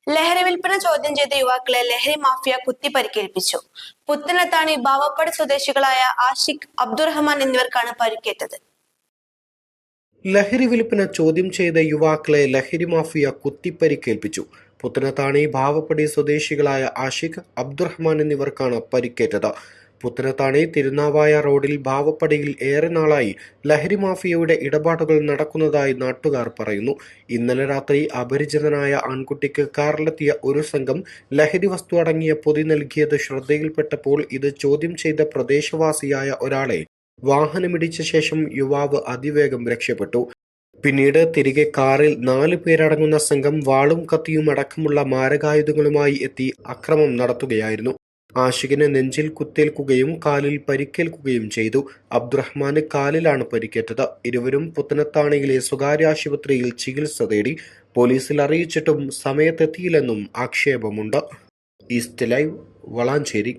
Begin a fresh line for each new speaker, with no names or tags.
ലഹരി വിൽപ്പന ചോദ്യം ചെയ്ത യുവാക്കളെ ലഹരി മാഫിയ കുത്തിപ്പരിക്കേൽപ്പിച്ചു. പുത്തനത്താണി ബാവപ്പടി സ്വദേശികളായ ആഷിഖ്, അബ്ദുറഹ്മാൻ എന്നിവർക്കാണ് പരിക്കേറ്റത്.
ലഹരി വിൽപ്പന ചോദ്യം ചെയ്ത യുവാക്കളെ ലഹരി മാഫിയ കുത്തിപ്പരിക്കേൽപ്പിച്ചു. പുത്തനത്താണി ബാവപ്പടി സ്വദേശികളായ ആഷിഖ്, അബ്ദുറഹ്മാൻ എന്നിവർക്കാണ് പരിക്കേറ്റത്. പുത്തനത്താണി തിരുനാവായ റോഡിൽ ബാവപ്പടിയിൽ ഏറെ നാളായി ലഹരി മാഫിയയുടെ ഇടപാടുകൾ നടക്കുന്നതായി നാട്ടുകാർ പറയുന്നു. ഇന്നലെ രാത്രി അപരിചിതനായ ആൺകുട്ടിക്ക് കാറിലെത്തിയ ഒരു സംഘം ലഹരി വസ്തു അടങ്ങിയ പൊതി നൽകിയത് ശ്രദ്ധയിൽപ്പെട്ടപ്പോൾ ഇത് ചോദ്യം ചെയ്ത പ്രദേശവാസിയായ ഒരാളെ വാഹനമിടിച്ച ശേഷം യുവാവ് അതിവേഗം രക്ഷപ്പെട്ടു. പിന്നീട് തിരികെ കാറിൽ 4 പേരടങ്ങുന്ന സംഘം വാളും കത്തിയും അടക്കമുള്ള മാരകായുധങ്ങളുമായി എത്തി അക്രമം നടത്തുകയായിരുന്നു. ആഷിഖിന് നെഞ്ചിൽ കുത്തേൽക്കുകയും കാലിൽ പരിക്കേൽക്കുകയും ചെയ്തു. അബ്ദുറഹ്മാന് കാലിലാണ് പരിക്കേറ്റത്. ഇരുവരും പുത്തനത്താണിയിലെ സ്വകാര്യ ആശുപത്രിയിൽ ചികിത്സ തേടി. പോലീസിൽ അറിയിച്ചിട്ടും സമയത്തെത്തിയില്ലെന്നും ആക്ഷേപമുണ്ട്. East live, Valanchery.